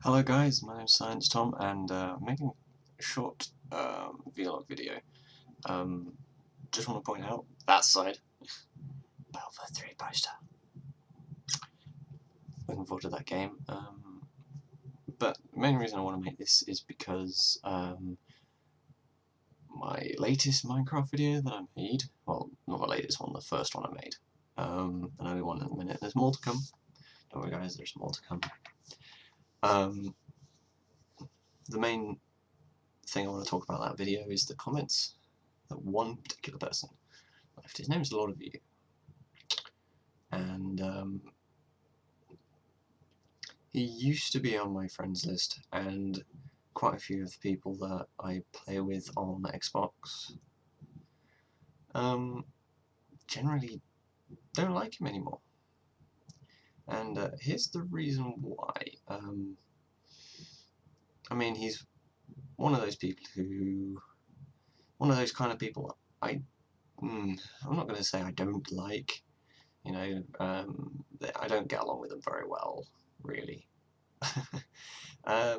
Hello guys, my name's Science Tom and I'm making a short vlog video. Just want to point out that side, Belver 3 poster. Looking forward to that game. But the main reason I want to make this is because my latest Minecraft video that I made, well, not the latest one, the first one I made, and only one in a minute, there's more to come. Don't worry guys, there's more to come. The main thing I want to talk about that video is the comments that one particular person left. His name's Lord of You, and he used to be on my friends list, and quite a few of the people that I play with on Xbox generally don't like him anymore. And here's the reason why. I mean, he's one of those people who, one of those kind of people I'm not going to say I don't like, you know, I don't get along with them very well, really. I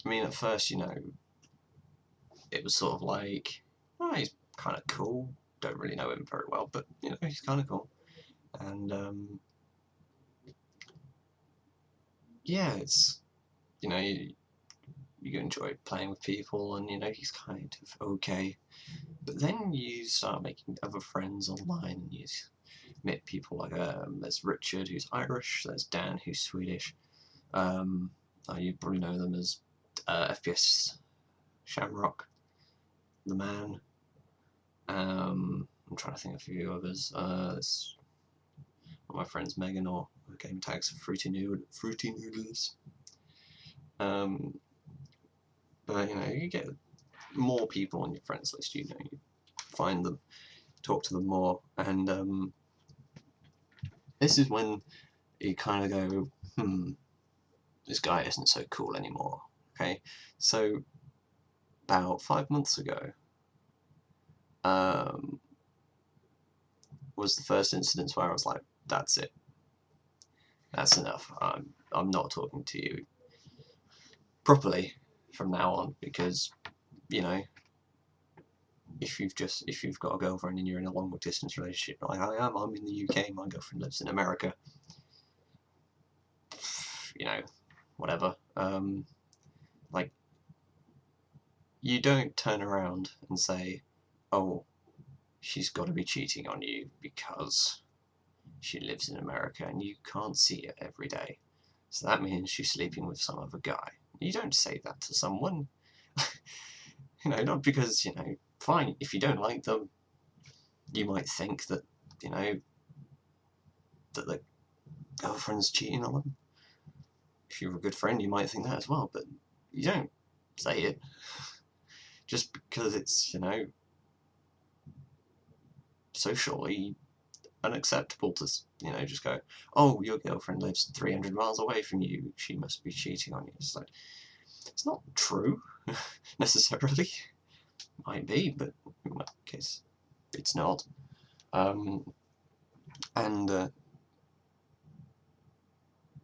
mean, at first, you know, it was sort of like, oh, he's kind of cool. Don't really know him very well, but, you know, he's kind of cool. And, yeah, it's, you know, you enjoy playing with people, and, you know, he's kind of okay. But then you start making other friends online, and you meet people like, there's Richard, who's Irish, there's Dan, who's Swedish. You probably know them as FPS Shamrock, the man. I'm trying to think of a few others. There's one of my friends, Megan, or game tags Fruity Noodles. But you know, you get more people on your friends list. You know, you find them, talk to them more, and this is when you kind of go, this guy isn't so cool anymore. Okay, so about 5 months ago, was the first incident where I was like, that's it. That's enough. I'm not talking to you properly from now on, because, you know, if you've got a girlfriend and you're in a long distance relationship like I am, I'm in the UK, my girlfriend lives in America, you know, whatever. Like, you don't turn around and say, oh, she's got to be cheating on you because she lives in America and you can't see her every day, so that means she's sleeping with some other guy. You don't say that to someone. You know, not because, you know, fine, if you don't like them, you might think that, you know, that the girlfriend's cheating on them. If you're a good friend, you might think that as well, but you don't say it just because it's, you know, socially unacceptable to, you know, just go, oh, your girlfriend lives 300 miles away from you, she must be cheating on you. It's like, it's not true, necessarily. Might be, but in my case, it's not. And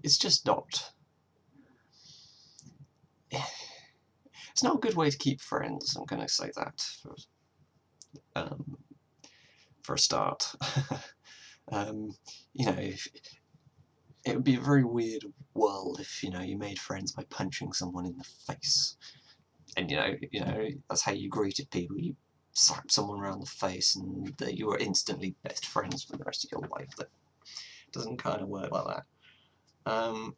it's just not. It's not a good way to keep friends. I'm going to say that for a start. You know, it would be a very weird world if, you know, you made friends by punching someone in the face, and you know that's how you greeted people. You slap someone around the face, and you were instantly best friends for the rest of your life. That doesn't kind of work like that.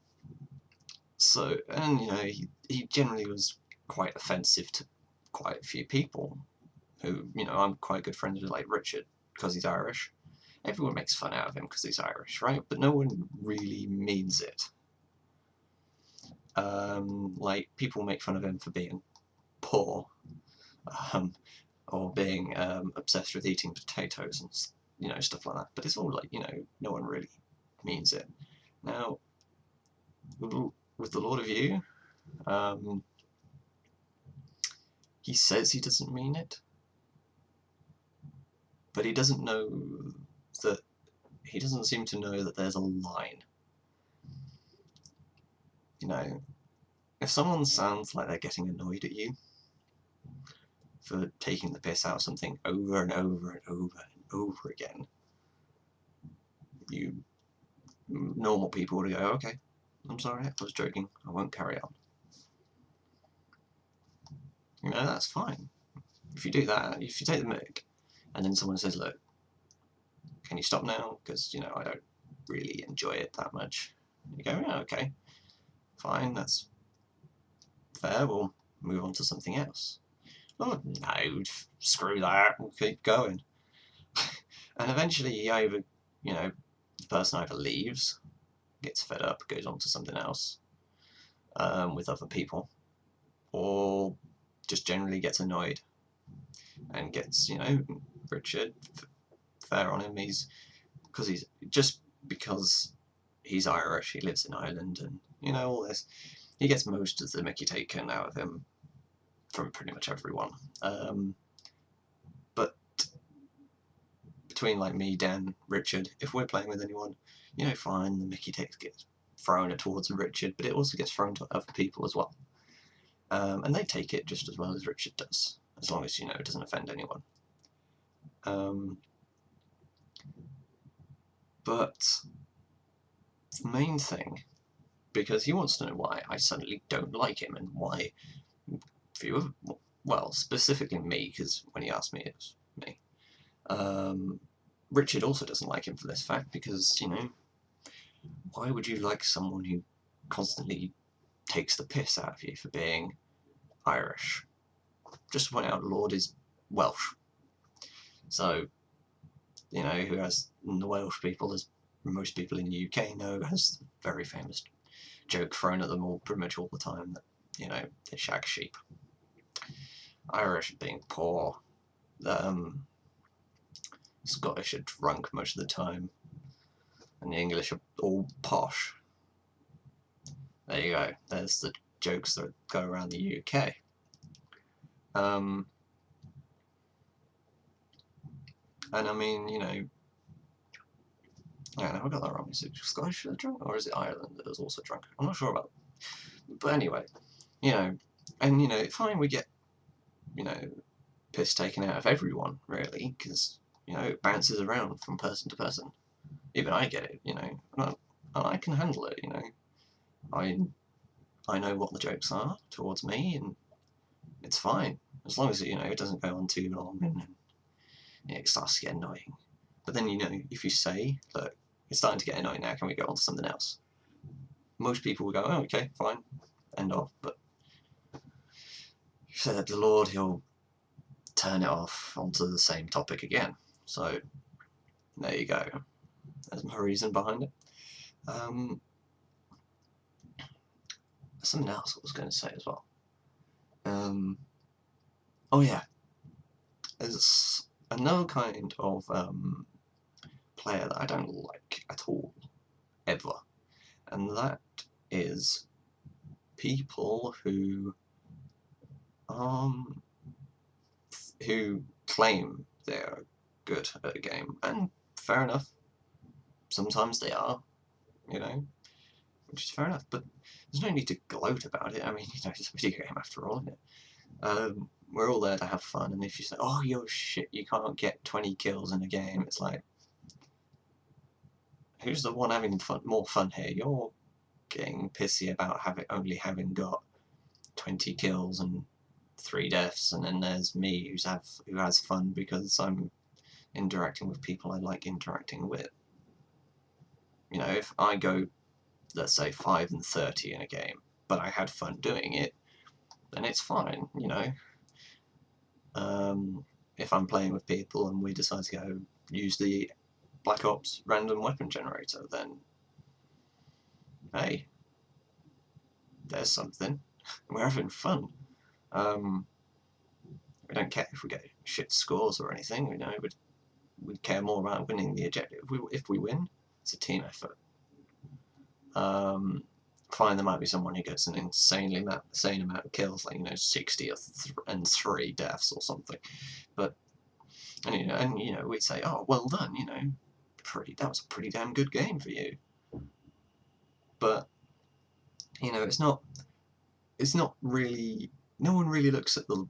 So, and you know, he generally was quite offensive to quite a few people who, you know, I'm quite good friends with, like Richard, because he's Irish. Everyone makes fun out of him because he's Irish, right? But no one really means it. Like, people make fun of him for being poor, or being obsessed with eating potatoes and, you know, stuff like that. But it's all like, you know, no one really means it. Now, with the Lord of You, he says he doesn't mean it, but he doesn't know that, he doesn't seem to know that there's a line. you know, if someone sounds like they're getting annoyed at you for taking the piss out of something over and over and over and over again, you normal people would go, okay, I'm sorry, I was joking, I won't carry on. You know, that's fine. If you do that, if you take the mic, and then someone says, look, can you stop now? Because, you know, I don't really enjoy it that much. You go, yeah, okay, fine, that's fair, we'll move on to something else. Oh, no, screw that, we'll keep going. And eventually, the person either leaves, gets fed up, goes on to something else with other people, or just generally gets annoyed and gets, Richard, fair on him, because he's Irish, he lives in Ireland, and all this, he gets most of the mickey taken out of him from pretty much everyone. But between like me, Dan, Richard, if we're playing with anyone, fine, the mickey takes gets thrown towards Richard, but it also gets thrown to other people as well. And they take it just as well as Richard does, as long as, it doesn't offend anyone. But the main thing, because he wants to know why I suddenly don't like him, and why well, specifically me, because when he asked me, it was me. Richard also doesn't like him for this fact, because, why would you like someone who constantly takes the piss out of you for being Irish? Just to point out, Lord is Welsh. So, who has the Welsh people, as most people in the UK know, has a very famous joke thrown at them all pretty much all the time that, they shag sheep. Irish being poor, Scottish are drunk most of the time, and the English are all posh. There you go, there's the jokes that go around the UK. And I mean, yeah, have I got that wrong? Is it Scottish that are drunk, or is it Ireland that is also drunk? I'm not sure about that. But anyway, and fine, we get, piss taken out of everyone, really, because, it bounces around from person to person. Even I get it, and I can handle it, I know what the jokes are towards me, and it's fine, as long as, it doesn't go on too long, and it starts to get annoying. But then, if you say, look, it's starting to get annoying now, can we go on to something else? Most people will go, oh, okay, fine, end off. But if you say that to the Lord, he'll turn it off onto the same topic again. So, there you go. There's my reason behind it. Something else I was going to say as well. Oh yeah, there's another kind of player that I don't like at all, ever, and that is people who claim they're good at a game, and fair enough, sometimes they are, which is fair enough, but there's no need to gloat about it. I mean, it's a video game after all, isn't it? We're all there to have fun, and if you say, oh, you're shit, you can't get 20 kills in a game, it's like, who's the one having more fun here? You're getting pissy about only having got 20 kills and 3 deaths, and then there's me who has fun because I'm interacting with people I like interacting with. If I go, let's say, 5 and 30 in a game, but I had fun doing it, then it's fine, If I'm playing with people and we decide to go use the Black Ops random weapon generator, then hey, there's something. We're having fun. We don't care if we get shit scores or anything, we'd care more about winning the objective. If we win, it's a team effort. Fine, there might be someone who gets an insane amount of kills, like 60 and 3 deaths or something. But we'd say, oh, well done, that was a pretty damn good game for you. But You know, it's not really, no one really looks at the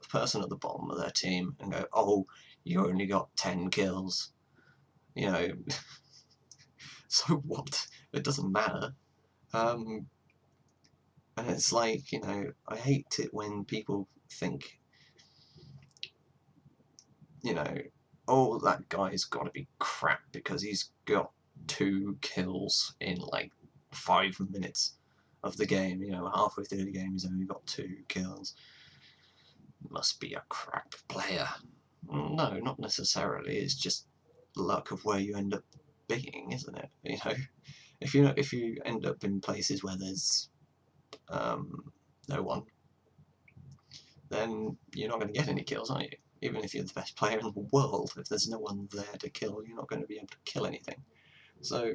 person at the bottom of their team and go, oh, you only got 10 kills. You know, so what? It doesn't matter. And it's like, you know, I hate it when people think, you know, oh, that guy's got to be crap because he's got 2 kills in like 5 minutes of the game. You know, halfway through the game he's only got 2 kills. Must be a crap player. No, not necessarily. It's just luck of where you end up being, isn't it? You know, if you end up in places where there's no one, then you're not going to get any kills, are you? Even if you're the best player in the world, if there's no one there to kill, you're not going to be able to kill anything. So,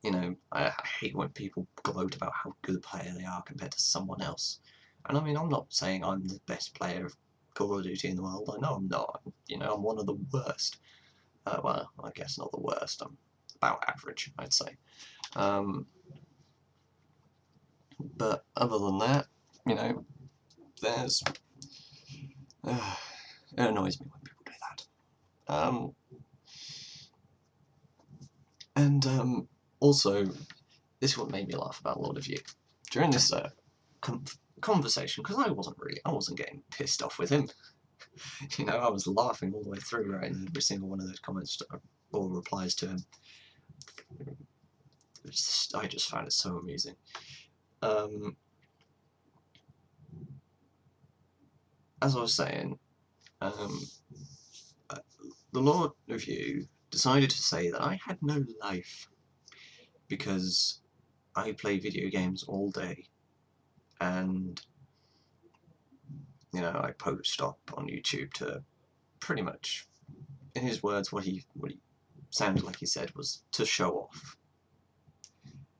you know, I hate when people gloat about how good a player they are compared to someone else. And I mean, I'm not saying I'm the best player of Call of Duty in the world. I know I'm not. You know, I'm one of the worst. Well, I guess not the worst. I'm about average, I'd say. But other than that, you know, there's... it annoys me when people do that. And also, this is what made me laugh about Lord of You. During this conversation, because I wasn't getting pissed off with him. You know, I was laughing all the way through, right, in every single one of those comments or replies to him. I just found it so amusing. As I was saying, the Lord of You decided to say that I had no life because I play video games all day, and you know, I post up on YouTube to pretty much, in his words, what he sounded like he said was to show off.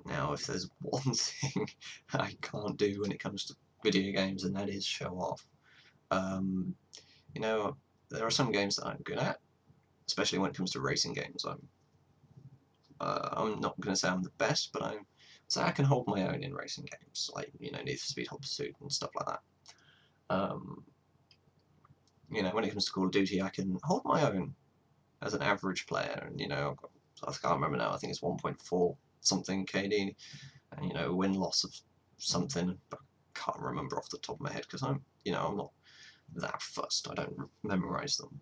Now, if there's one thing I can't do when it comes to video games, and that is show off. You know, there are some games that I'm good at, especially when it comes to racing games. I'm not going to say I'm the best, but I can hold my own in racing games, like, you know, Need for Speed Hot Pursuit and stuff like that. You know, when it comes to Call of Duty, I can hold my own as an average player, and you know, I can't remember now. I think it's 1.4 something KD, and you know, win-loss of something, but I can't remember off the top of my head because I'm not that fussed. I don't memorize them.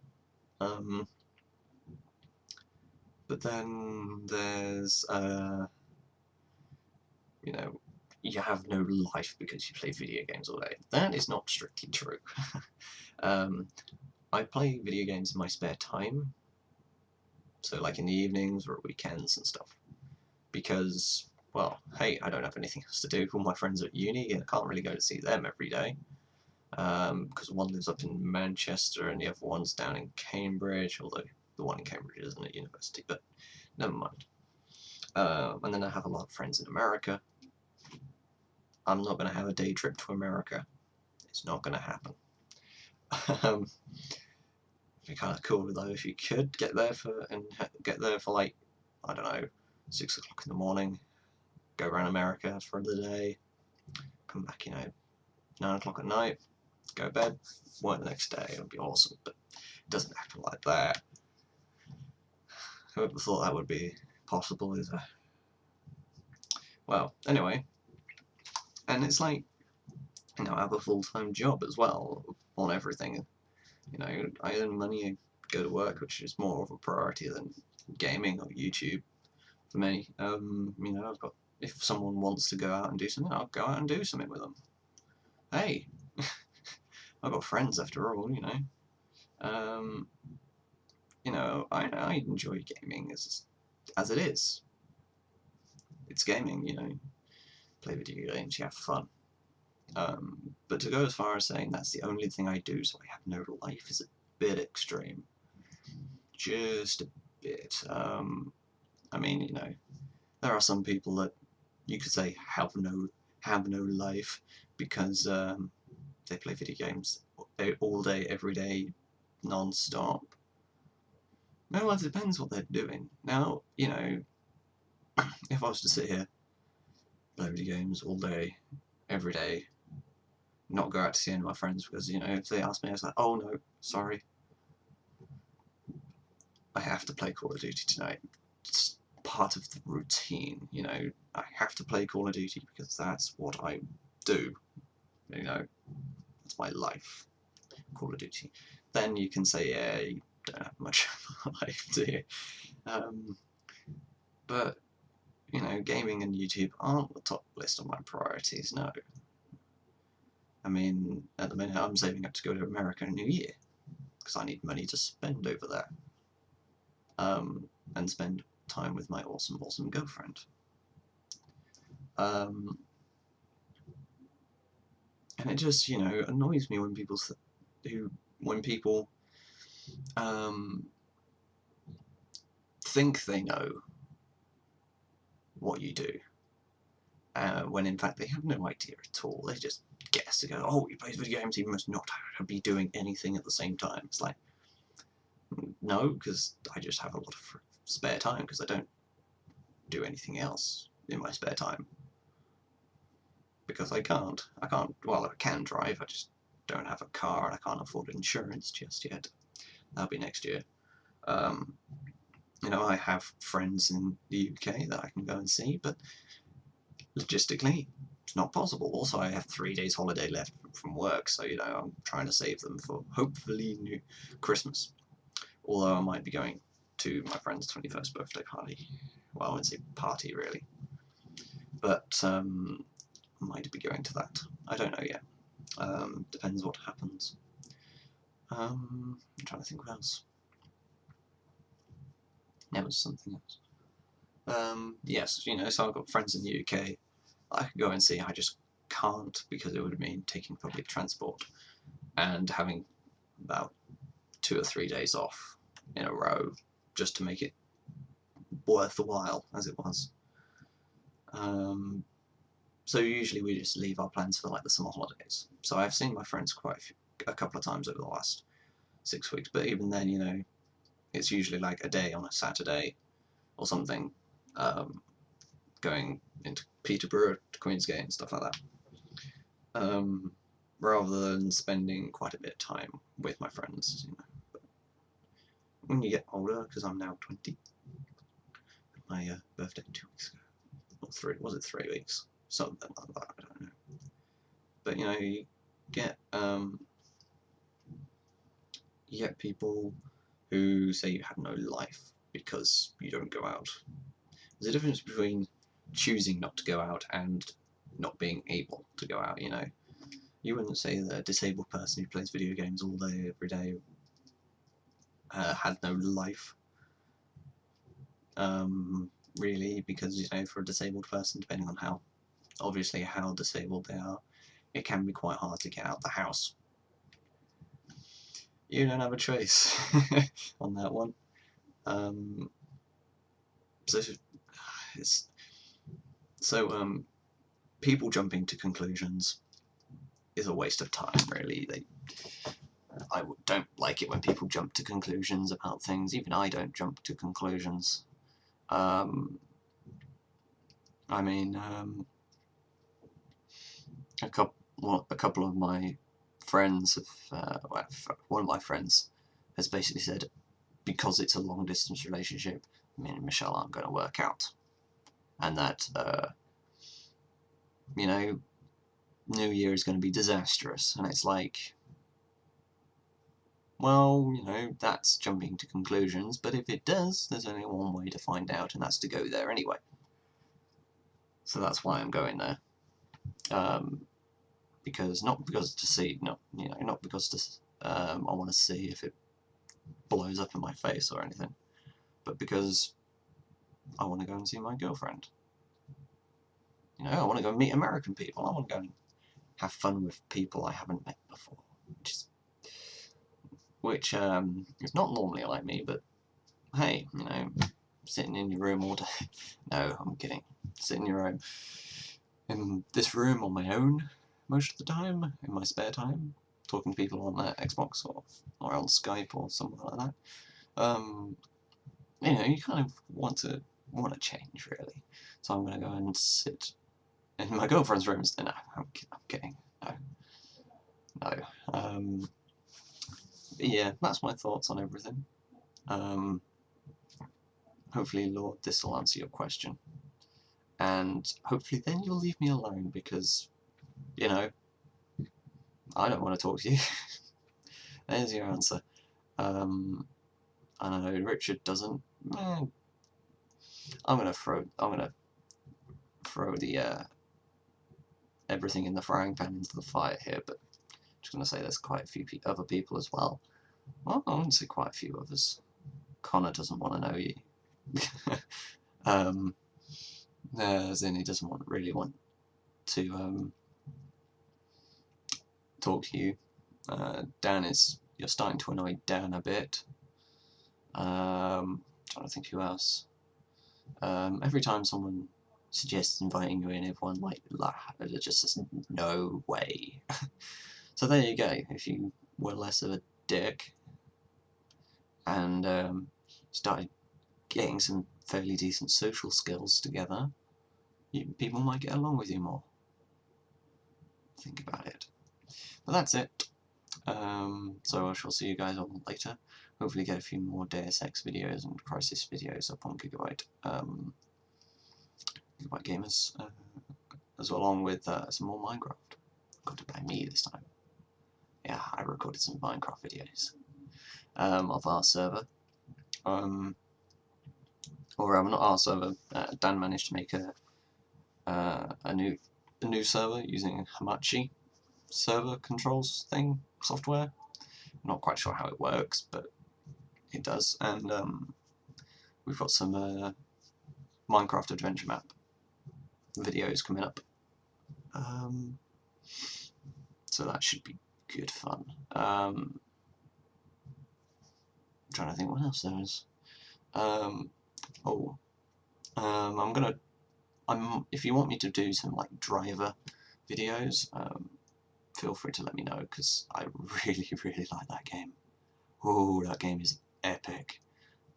But then there's you know, you have no life because you play video games all day. That is not strictly true. I play video games in my spare time, so like in the evenings or weekends and stuff, because, well, hey, I don't have anything else to do. All my friends are at uni, and I can't really go to see them every day, because one lives up in Manchester and the other one's down in Cambridge, although the one in Cambridge isn't at university, but never mind. And then I have a lot of friends in America. I'm not going to have a day trip to America. It's not going to happen. It'd be kind of cool though if you could get there for like, I don't know, 6 o'clock in the morning, go around America for the day, come back, you know, 9 o'clock at night, go to bed, work the next day. It would be awesome, but it doesn't happen like that. Whoever thought that would be possible is a... Well, anyway, and it's like, you know, I have a full-time job as well on everything. You know, I earn money, I go to work, which is more of a priority than gaming or YouTube for me. You know, if someone wants to go out and do something, I'll go out and do something with them. Hey, I've got friends after all, you know. You know, I enjoy gaming as it is. It's gaming, you know. Play video games, you have fun. But to go as far as saying that's the only thing I do, so I have no life, is a bit extreme. Just a bit. I mean, you know, there are some people that you could say have no life because they play video games all day, every day, non-stop. No, well, it depends what they're doing. Now, you know, if I was to sit here play video games all day, every day, not go out to see any of my friends because, you know, if they ask me, I was like, oh no, sorry, I have to play Call of Duty tonight. It's part of the routine, you know, I have to play Call of Duty because that's what I do, you know, it's my life, Call of Duty. Then you can say, yeah, you don't have much of a life, do you? But, you know, gaming and YouTube aren't the top list of my priorities, no. I mean, at the minute I'm saving up to go to America in New Year, because I need money to spend over there. And spend time with my awesome, awesome girlfriend. And it just, you know, annoys me when people think they know what you do, when in fact they have no idea at all. They just guess to go, oh, he plays video games, he must not be doing anything at the same time. It's like, no, because I just have a lot of spare time because I don't do anything else in my spare time. Because I can't, well, I can drive, I just don't have a car and I can't afford insurance just yet. That'll be next year. You know, I have friends in the UK that I can go and see, but logistically, it's not possible. Also, I have 3 days holiday left from work, so, you know, I'm trying to save them for, hopefully, Christmas. Although I might be going to my friend's 21st birthday party. Well, I wouldn't say party, really. But, I might be going to that. I don't know yet. Depends what happens. I'm trying to think what else. There was something else. Yes, you know, so I've got friends in the UK I could go and see. I just can't because it would mean taking public transport and having about 2 or 3 days off in a row just to make it worth the while, as it was. So usually we just leave our plans for like the summer holidays. So I've seen my friends a couple of times over the last 6 weeks, but even then, you know, it's usually like a day on a Saturday or something, going into Peterborough to Queensgate and stuff like that, rather than spending quite a bit of time with my friends, you know. But when you get older, because I'm now 20, my birthday 2 weeks ago, or 3, was it 3 weeks? Something like that, I don't know. But, you know, you get people who say you have no life because you don't go out. There's a difference between choosing not to go out and not being able to go out, you know. You wouldn't say that a disabled person who plays video games all day, every day, had no life. Really, because, you know, for a disabled person, depending on how disabled they are, it can be quite hard to get out the house. You don't have a choice on that one. People jumping to conclusions is a waste of time, really. I don't like it when people jump to conclusions about things. Even I don't jump to conclusions. I mean, a couple of my friends have, one of my friends has basically said, because it's a long distance relationship, me and Michelle aren't going to work out, and that, you know, New Year is going to be disastrous. And it's like, well, you know, that's jumping to conclusions, but if it does, there's only one way to find out, and that's to go there anyway. So that's why I'm going there. Because I want to see if it blows up in my face or anything, but because I want to go and see my girlfriend. You know, I want to go meet American people. I want to go and have fun with people I haven't met before, which is not normally like me, but hey, you know, sitting in your room all day. No, I'm kidding. Sitting in this room on my own most of the time, in my spare time, talking to people on Xbox or on Skype or something like that. You know, you kind of want to change, really. So I'm going to go and sit in my girlfriend's room. No, I'm kidding. No. Yeah, that's my thoughts on everything. Hopefully, Lord, this will answer your question. And hopefully then you'll leave me alone, because, you know, I don't want to talk to you. There's your answer. I don't know, Richard doesn't. I'm gonna throw the everything in the frying pan into the fire here, but I'm just gonna say there's quite a few other people as well. Well, I wouldn't say quite a few others. Connor doesn't want to know you. As in, he doesn't really want to talk to you. You're starting to annoy Dan a bit. Trying to think who else. Every time someone suggests inviting you in, everyone just says no way. So there you go. If you were less of a dick and started getting some fairly decent social skills together, people might get along with you more. Think about it. But that's it. So I shall see you guys all later. Hopefully get a few more Deus Ex videos and Crisis videos up on Gigabyte Gamers, as well, along with some more Minecraft. Recorded by me this time. Yeah, I recorded some Minecraft videos of our server. Or not our server. Dan managed to make a new server using Hamachi server controls software. I'm not quite sure how it works, but it does. And we've got some Minecraft Adventure Map videos coming up. So that should be good fun. I'm trying to think what else there is. If you want me to do some like driver videos, feel free to let me know, because I really like that game. Oh, that game is epic.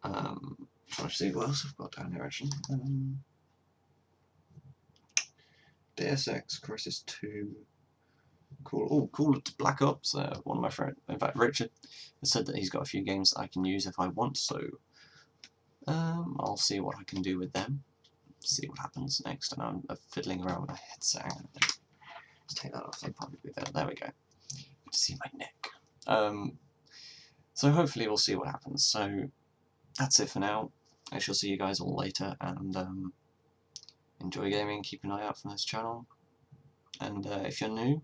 Trying to see what else I've got down here actually. Deus Ex, Crisis 2. Cool. Oh, cool. It's Black Ops. One of my friends, in fact, Richard, has said that he's got a few games that I can use if I want. So I'll see what I can do with them. See what happens next. And I'm fiddling around with my headset. Let's take that off. I'll probably be there. There we go. Good to see my neck. So hopefully we'll see what happens. So that's it for now. I shall see you guys all later, and enjoy gaming. Keep an eye out for this channel. And if you're new,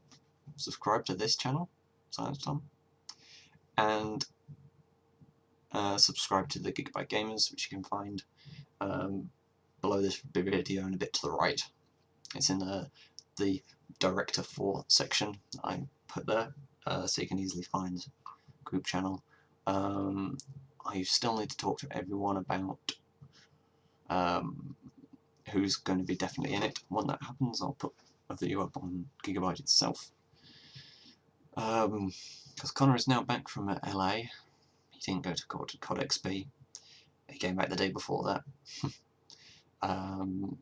subscribe to this channel, Science Tom, and subscribe to the Gigabyte Gamers, which you can find below this video and a bit to the right. It's in the Director 4 section I put there, so you can easily find group channel. I still need to talk to everyone about who's going to be definitely in it. When that happens, I'll put a video up on Gigabyte itself. Because Connor is now back from LA. He didn't go to COD XP. He came back the day before that. I'm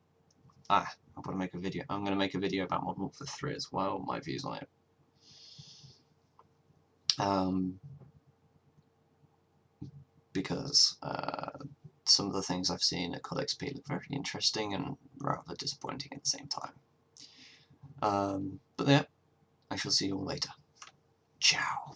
going to make a video. I'm going to make a video about Modern Warfare 3 as well, my views on it. Because some of the things I've seen at COD XP look very interesting and rather disappointing at the same time. But yeah, I shall see you all later. Ciao.